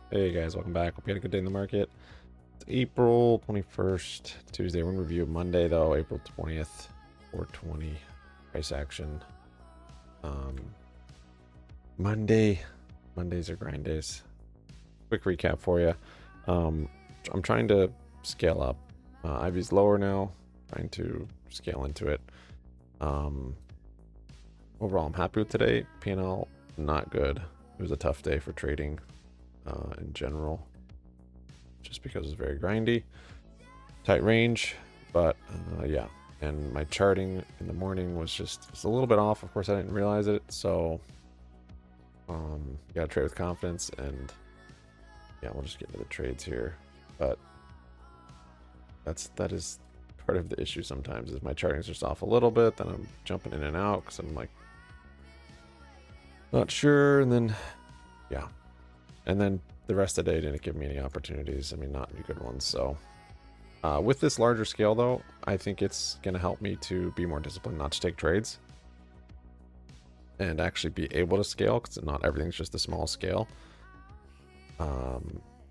Hey guys, welcome back. Hope you had a good day in the market. It's April 21st, Tuesday. We're in review Monday though, April 20th, 420 price action. Mondays are grind days. Quick recap for you. I'm trying to scale up. Ivy's lower now, trying to scale into it. Overall, I'm happy with today. P&L, not good. It was a tough day for trading in general, just because it's very grindy, tight range. But yeah, and my charting in the morning was just a little bit off. Of course, I didn't realize it, so you gotta trade with confidence. And yeah, we'll just get into the trades here. But that is part of the issue sometimes, is my charting's just off a little bit, then I'm jumping in and out because I'm like not sure, and then yeah, and then the rest of the day didn't give me any opportunities. I mean, not any good ones. So with this larger scale though, I think it's going to help me to be more disciplined, not to take trades, and actually be able to scale, because not everything's just a small scale.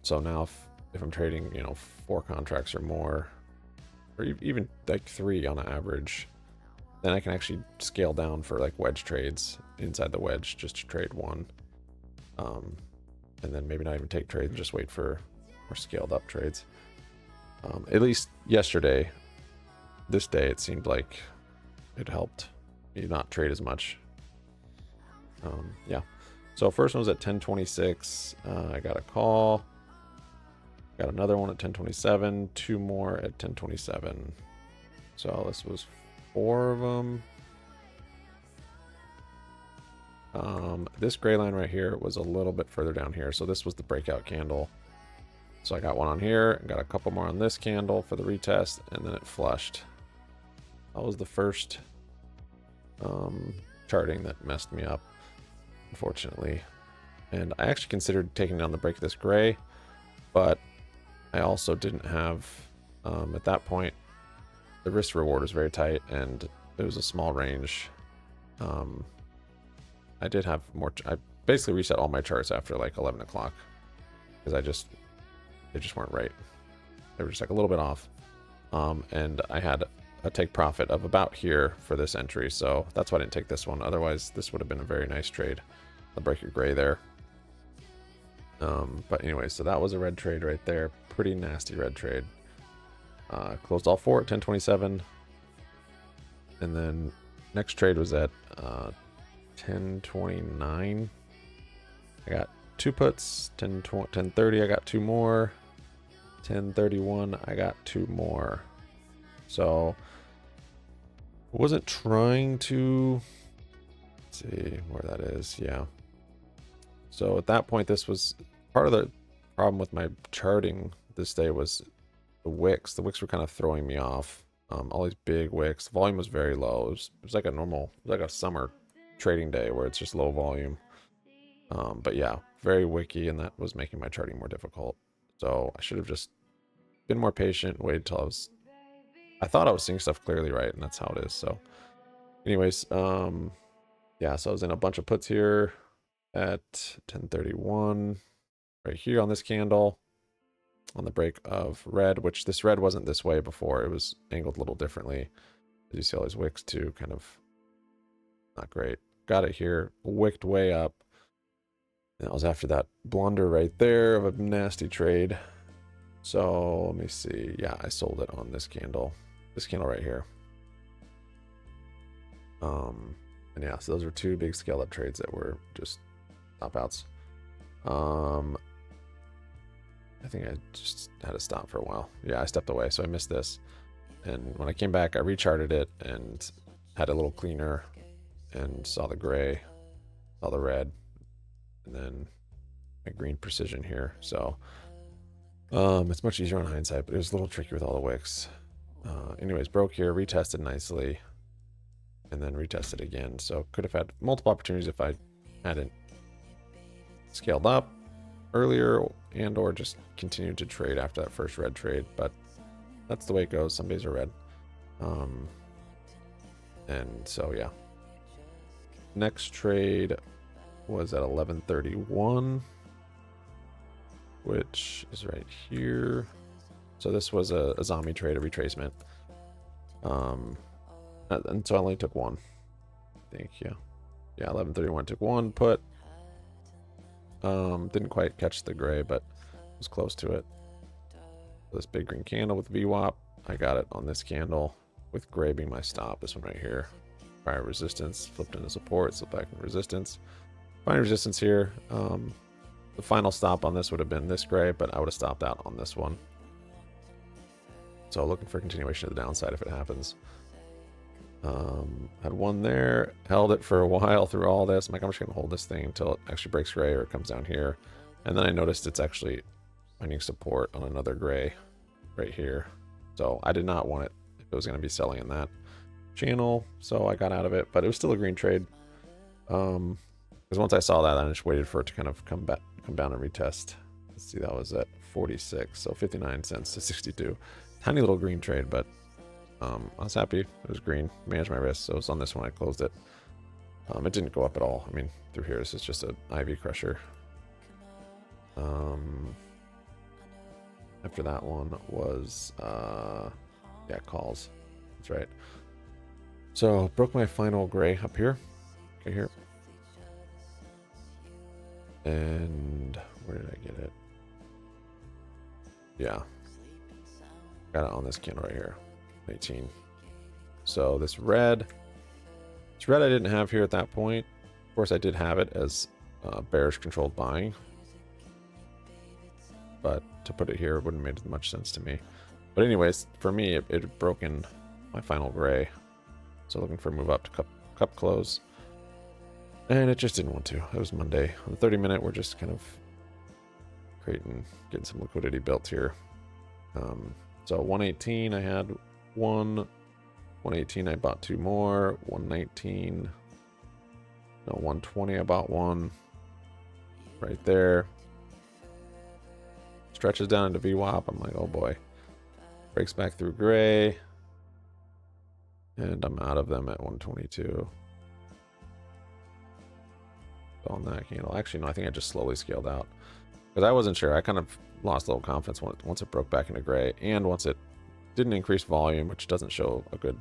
So now if I'm trading, 4 contracts or more, or even like 3 on an average, then I can actually scale down for like wedge trades inside the wedge, just to trade one. And then maybe not even take trades and just wait for more scaled up trades. At least yesterday, this day, it seemed like it helped me not trade as much. Yeah. So first one was at 10:26. I got a call. Got another one at 10:27. 2 more at 10:27. So this was 4 of them. This gray line right here was a little bit further down here. So this was the breakout candle. So I got one on here, got a couple more on this candle for the retest, and then it flushed. That was the first charting that messed me up, unfortunately. And I actually considered taking down the break of this gray, but I also didn't have, at that point, the risk reward was very tight, and it was a small range. I did have more. I basically reset all my charts after like 11 o'clock because they just weren't right. They were just like a little bit off. And I had a take profit of about here for this entry, so that's why I didn't take this one. Otherwise, this would have been a very nice trade. I'll break your gray there. But anyway, so that was a red trade right there. Pretty nasty red trade. Closed all 4 at 10:27. And then next trade was at 10:29. I got 2 puts. 10:30 I got 2 more. 10:31 I got 2 more. So wasn't trying to see where that is. Yeah. So at that point, this was part of the problem with my charting this day was the wicks. The wicks were kind of throwing me off. All these big wicks. The volume was very low. It was like a summer trading day where it's just low volume. But yeah, very wicky, and that was making my charting more difficult. So I should have just been more patient, waited till I thought I was seeing stuff clearly right, and that's how it is. So anyways, yeah, so I was in a bunch of puts here at 10:31, right here on this candle, on the break of red, which this red wasn't this way before. It was angled a little differently. As you see all these wicks too, kind of not great. Got it here, wicked way up. And that was after that blunder right there of a nasty trade. So let me see. Yeah, I sold it on this candle right here. And yeah, so those were 2 big scale up trades that were just stop outs. I think I just had to stop for a while. Yeah, I stepped away, so I missed this. And when I came back, I recharted it and had a little cleaner and saw the gray, saw the red, and then my green precision here. So it's much easier on hindsight, but it was a little tricky with all the wicks. Anyways, broke here, retested nicely, and then retested again. So could have had multiple opportunities if I hadn't scaled up earlier and or just continued to trade after that first red trade. But that's the way it goes. Some days are red. And so yeah. Next trade was at 11:31. which is right here. So this was a zombie trade, a retracement. And so I only took one, I think. Yeah, 1131 took one put. Didn't quite catch the gray, but was close to it. This big green candle with VWAP, I got it on this candle with gray being my stop. This one right here, prior resistance, flipped into support, slipped back into resistance. Finding resistance here. The final stop on this would have been this gray, but I would have stopped out on this one. So looking for continuation of the downside if it happens. Had one there, held it for a while through all this. I'm like, I'm just gonna hold this thing until it actually breaks gray or it comes down here. And then I noticed it's actually finding support on another gray right here. So I did not want it if it was gonna be selling in that channel. So I got out of it, but it was still a green trade. Because once I saw that, I just waited for it to kind of come down and retest. Let's see, that was at 46, so 59 cents to 62. Tiny little green trade, but I was happy. It was green. Managed my risk, so it was on this one I closed it. It didn't go up at all. I mean, through here, this is just an IV crusher. After that one was, yeah, calls. That's right. So broke my final gray up here. Okay, here. And where did I get it? Yeah. Got it on this candle right here. 18. So this red I didn't have here at that point. Of course, I did have it as bearish controlled buying, but to put it here wouldn't have made much sense to me. But anyways, for me, it had broken my final gray. So looking for a move up to cup close. And it just didn't want to. It was Monday. On the 30-minute, we're just kind of getting some liquidity built here. So 118, I had one. 118, I bought two more. 119. No, 120, I bought one. Right there. Stretches down into VWAP. I'm like, oh boy. Breaks back through gray. And I'm out of them at 122. On that candle. Actually, no, I think I just slowly scaled out. Because I wasn't sure. I kind of lost a little confidence once it broke back into gray. And once it didn't increase volume, which doesn't show a good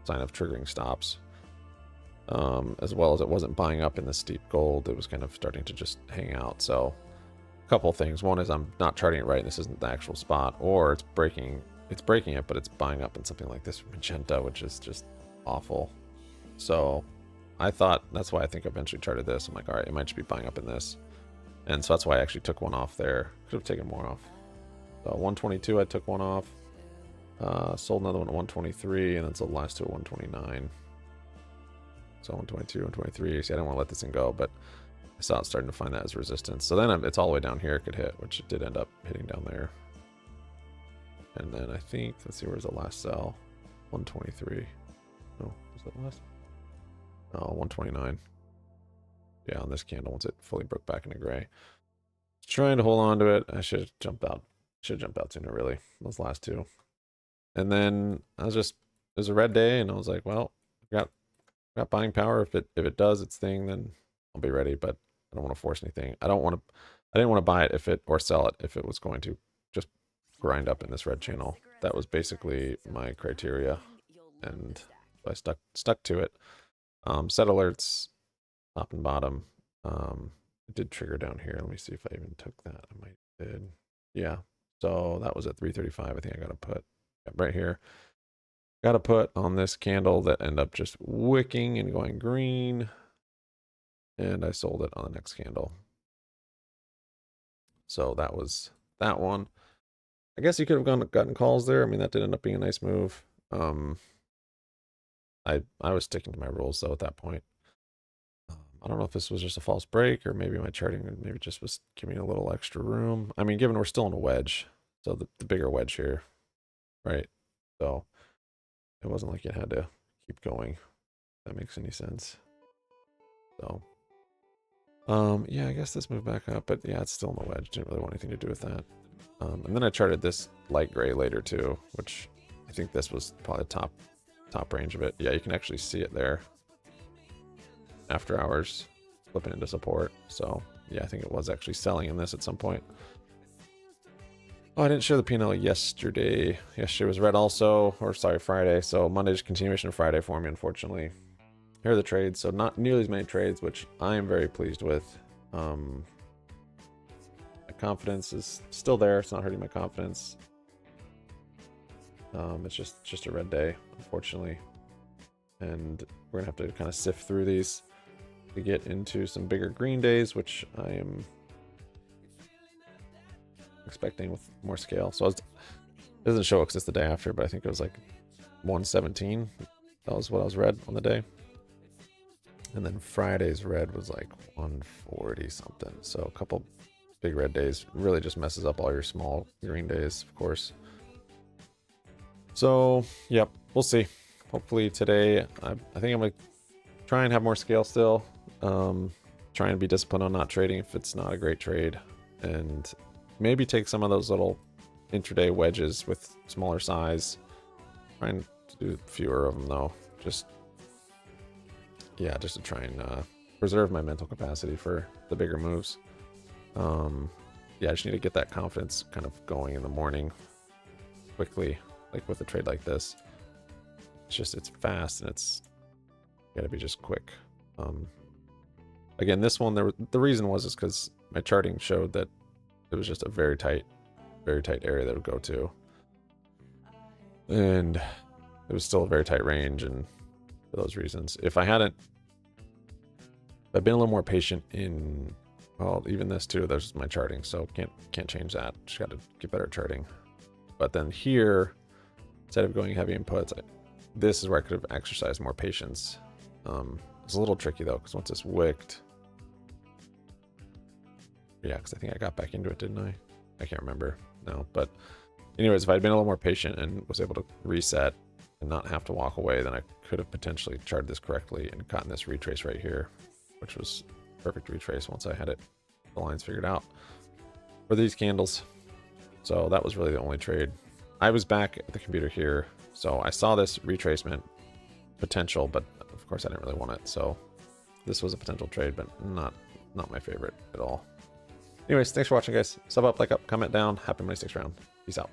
sign of triggering stops. As well as it wasn't buying up in the steep gold. It was kind of starting to just hang out. So a couple of things. One is I'm not charting it right and this isn't the actual spot. Or it's breaking it, but it's buying up in something like this magenta, which is just awful. So I thought, that's why I think I eventually charted this. I'm like, all right, it might just be buying up in this. And so that's why I actually took one off there. Could have taken more off. So 122, I took one off. Sold another one at 123, and then sold the last two at 129. So 122, 123. See, I didn't want to let this thing go, but I saw it starting to find that as resistance. So then it's all the way down here it could hit, which it did end up hitting down there. And then I think, let's see, where's the last sell? 123. No, was that last? Oh, 129. Yeah, on this candle once it fully broke back into gray. Trying to hold on to it. I should have jumped out. Should have jumped out sooner, really. Those last two. And then I was just, it was a red day, and I was like, well, got buying power. If it does its thing, then I'll be ready. But I don't want to force anything. I didn't want to buy it or sell it if it was going to just grind up in this red channel. That was basically my criteria, and I stuck to it. Set alerts, top and bottom. It did trigger down here. Let me see if I even took that. I might did. Yeah. So that was at 335. I think I got to put right here. Got to put on this candle that ended up just wicking and going green. And I sold it on the next candle. So that was that one. I guess you could have gotten calls there. I mean, that did end up being a nice move. I was sticking to my rules though at that point. I don't know if this was just a false break or maybe my charting maybe just was giving a little extra room. I mean, given we're still in a wedge, so the bigger wedge here, right? So it wasn't like it had to keep going. If that makes any sense. So, yeah, I guess this moved back up, but yeah, it's still in the wedge. Didn't really want anything to do with that. And then I charted this light gray later too, which I think this was probably the top range of it. Yeah, you can actually see it there. After hours, flipping into support. So yeah, I think it was actually selling in this at some point. Oh, I didn't share the P&L yesterday. Yesterday was red also, or sorry, Friday. So Monday's continuation of Friday for me, unfortunately. Here are the trades. So not nearly as many trades, which I am very pleased with. My confidence is still there. It's not hurting my confidence. It's just a red day, unfortunately. And we're gonna have to kind of sift through these to get into some bigger green days, which I am expecting with more scale. So it doesn't show because it's the day after, but I think it was like 117. That was what I was red on the day. And then Friday's red was like 140 something. So a couple big red days really just messes up all your small green days, of course. So, yep, we'll see. Hopefully today, I think I'm going to try and have more scale still. Try and be disciplined on not trading if it's not a great trade. And maybe take some of those little intraday wedges with smaller size. Try and do fewer of them though. Just to try and preserve my mental capacity for the bigger moves. I just need to get that confidence kind of going in the morning quickly, like with a trade like this. It's fast and it's gotta be just quick. Again, this one, the reason was because my charting showed that it was just a very tight area that it would go to. And it was still a very tight range, and for those reasons. If I'd been a little more patient in, well, even this too, there's my charting, so can't change that. Just got to get better at charting. But then here, instead of going heavy inputs, this is where I could have exercised more patience. It's a little tricky though, because once it's wicked, yeah, because I think I got back into it, didn't I? I can't remember now. But anyways, if I'd been a little more patient and was able to reset and not have to walk away, then I could have potentially charted this correctly and gotten this retrace right here, which was perfect retrace once I had the lines figured out for these candles. So that was really the only trade. I was back at the computer here, so I saw this retracement potential, but of course I didn't really want it. So this was a potential trade, but not my favorite at all. Anyways, thanks for watching, guys. Sub up, like up, comment down. Happy Money Sticks around. Peace out.